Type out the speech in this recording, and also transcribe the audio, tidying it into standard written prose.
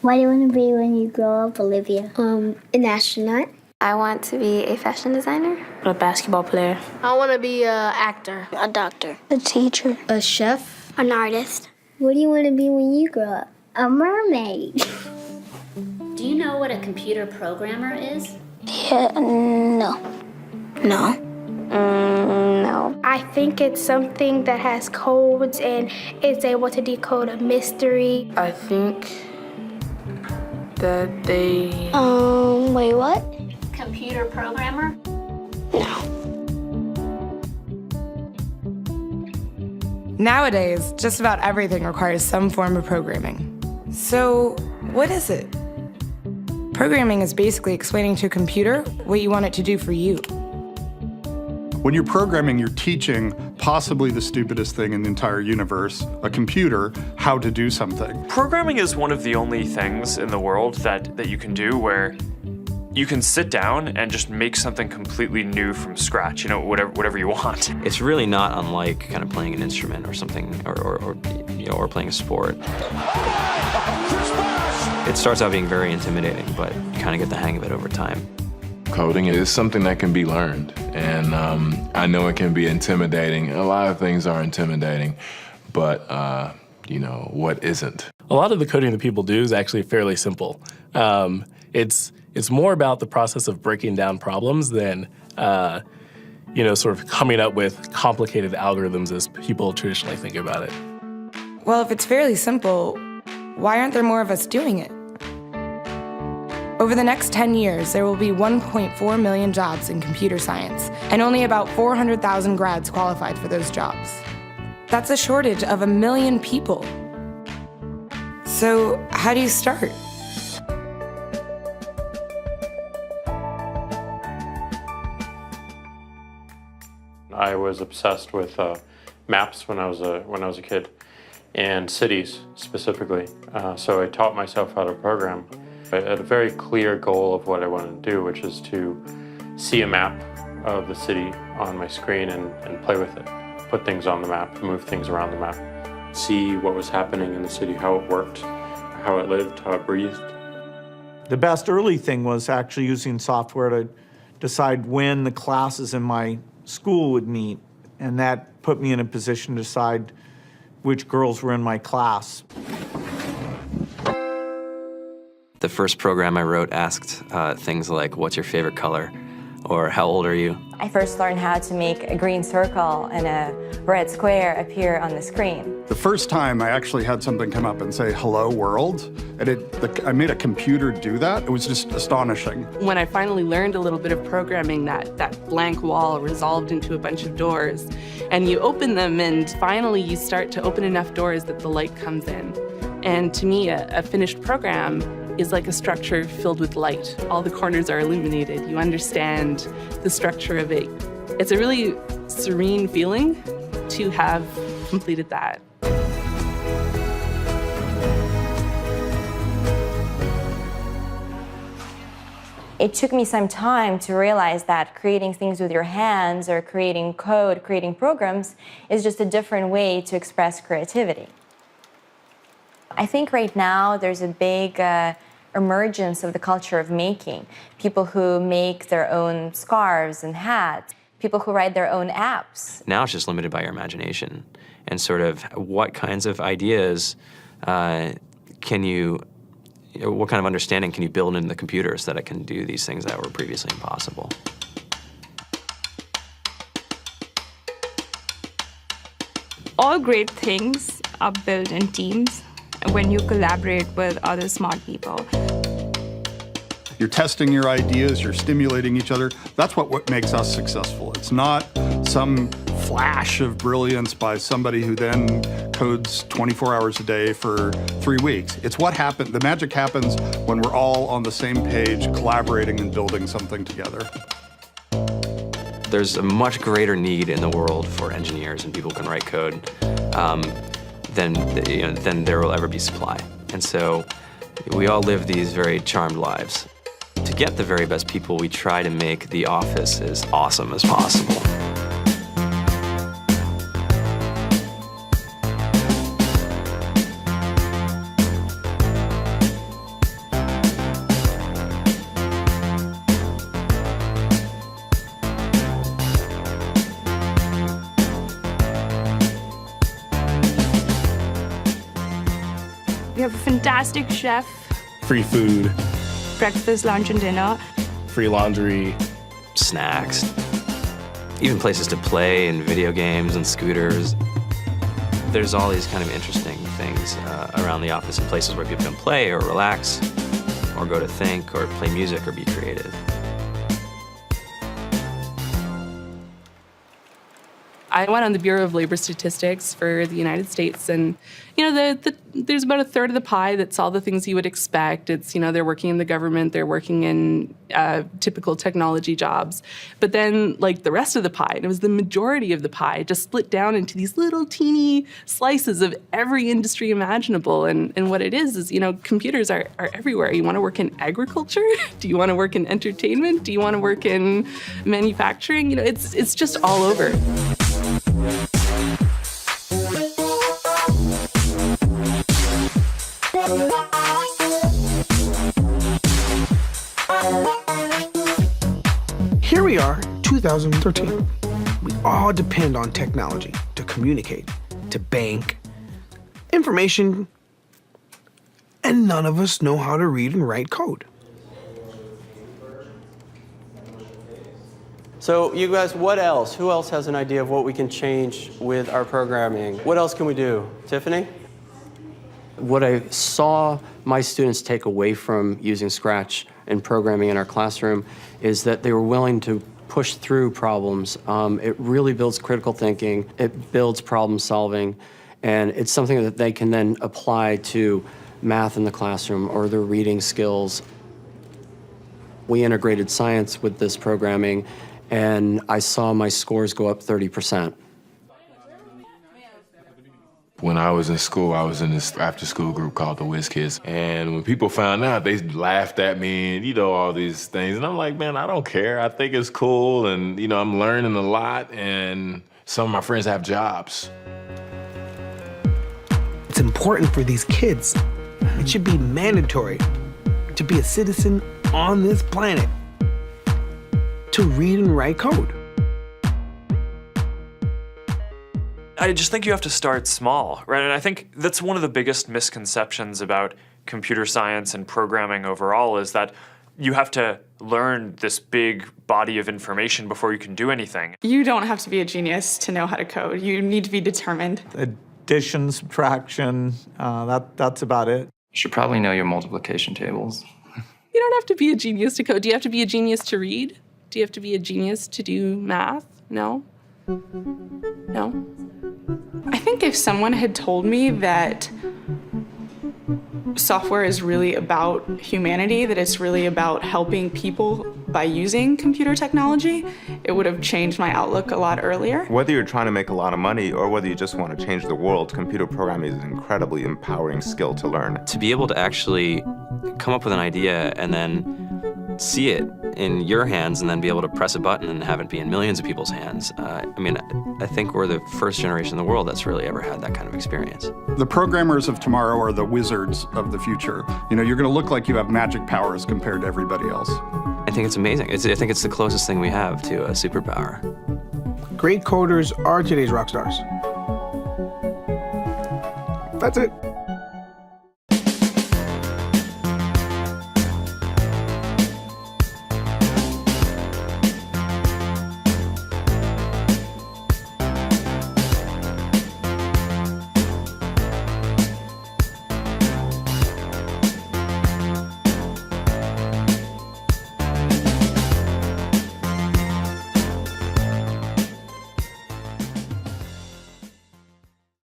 What do you want to be when you grow up, Olivia? An astronaut. I want to be a fashion designer. A basketball player. I want to be an actor. A doctor. A teacher. A chef. An artist. What do you want to be when you grow up? A mermaid. Do you know what a computer programmer is? Yeah, no. No. No. I think it's something that has codes and is able to decode a mystery. I think that they... Wait, what? Computer programmer? No. Nowadays, just about everything requires some form of programming. So, what is it? Programming is basically explaining to a computer what you want it to do for you. When you're programming, you're teaching possibly the stupidest thing in the entire universe, a computer, how to do something. Programming is one of the only things in the world that you can do where you can sit down and just make something completely new from scratch, whatever you want. It's really not unlike kind of playing an instrument or something, or playing a sport. It starts out being very intimidating, but you kind of get the hang of it over time. Coding is something that can be learned, and I know it can be intimidating. A lot of things are intimidating, but what isn't? A lot of the coding that people do is actually fairly simple. It's more about the process of breaking down problems than sort of coming up with complicated algorithms as people traditionally think about it. Well, if it's fairly simple, why aren't there more of us doing it? Over the next 10 years, there will be 1.4 million jobs in computer science, and only about 400,000 grads qualified for those jobs. That's a shortage of 1 million people. So, how do you start? I was obsessed with maps when I was a kid, and cities specifically. So I taught myself how to program. I had a very clear goal of what I wanted to do, which is to see a map of the city on my screen and play with it. Put things on the map, move things around the map. See what was happening in the city, how it worked, how it lived, how it breathed. The best early thing was actually using software to decide when the classes in my school would meet, and that put me in a position to decide which girls were in my class. The first program I wrote asked things like, what's your favorite color? Or how old are you? I first learned how to make a green circle and a red square appear on the screen. The first time I actually had something come up and say, hello world, and I made a computer do that. It was just astonishing. When I finally learned a little bit of programming, that blank wall resolved into a bunch of doors, and you open them, and finally you start to open enough doors that the light comes in. And to me, a finished program is like a structure filled with light. All the corners are illuminated. You understand the structure of it. It's a really serene feeling to have completed that. It took me some time to realize that creating things with your hands or creating code, creating programs, is just a different way to express creativity. I think right now there's a big emergence of the culture of making. People who make their own scarves and hats, people who write their own apps. Now it's just limited by your imagination and sort of what kinds of ideas what kind of understanding can you build into the computer so that it can do these things that were previously impossible. All great things are built in teams when you collaborate with other smart people. You're testing your ideas, you're stimulating each other. That's what makes us successful. It's not some flash of brilliance by somebody who then codes 24 hours a day for 3 weeks. It's what happened. The magic happens when we're all on the same page, collaborating and building something together. There's a much greater need in the world for engineers and people who can write code than there will ever be supply. And so we all live these very charmed lives. To get the very best people, we try to make the office as awesome as possible. We have a fantastic chef, Free food, breakfast, lunch, and dinner. free laundry, snacks, even places to play and video games and scooters. There's all these kind of interesting things around the office and places where people can play or relax or go to think or play music or be creative. I went on the Bureau of Labor Statistics for the United States, and there's about a third of the pie that's all the things you would expect. It's, they're working in the government, they're working in typical technology jobs. But then, like, the rest of the pie, and it was the majority of the pie, just split down into these little teeny slices of every industry imaginable. And what it is, computers are everywhere. You want to work in agriculture? Do you want to work in entertainment? Do you want to work in manufacturing? It's just all over. Here we are, 2013. We all depend on technology to communicate, to bank, information, and none of us know how to read and write code. So you guys, what else? Who else has an idea of what we can change with our programming? What else can we do? Tiffany? What I saw my students take away from using Scratch and programming in our classroom is that they were willing to push through problems. It really builds critical thinking, it builds problem solving, and it's something that they can then apply to math in the classroom or their reading skills. We integrated science with this programming, and I saw my scores go up 30%. When I was in school, I was in this after-school group called the Whiz Kids. And when people found out, they laughed at me and, all these things. And I'm like, man, I don't care. I think it's cool. And, I'm learning a lot. And some of my friends have jobs. It's important for these kids. It should be mandatory to be a citizen on this planet, to read and write code. I just think you have to start small, right? And I think that's one of the biggest misconceptions about computer science and programming overall is that you have to learn this big body of information before you can do anything. You don't have to be a genius to know how to code. You need to be determined. Addition, subtraction, that's about it. You should probably know your multiplication tables. You don't have to be a genius to code. Do you have to be a genius to read? Do you have to be a genius to do math? No? No? I think if someone had told me that software is really about humanity, that it's really about helping people by using computer technology, it would have changed my outlook a lot earlier. Whether you're trying to make a lot of money or whether you just want to change the world, computer programming is an incredibly empowering skill to learn. To be able to actually come up with an idea and then see it in your hands and then be able to press a button and have it be in millions of people's hands. I think we're the first generation in the world that's really ever had that kind of experience. The programmers of tomorrow are the wizards of the future. You're going to look like you have magic powers compared to everybody else. I think it's amazing. I think it's the closest thing we have to a superpower. Great coders are today's rock stars. That's it.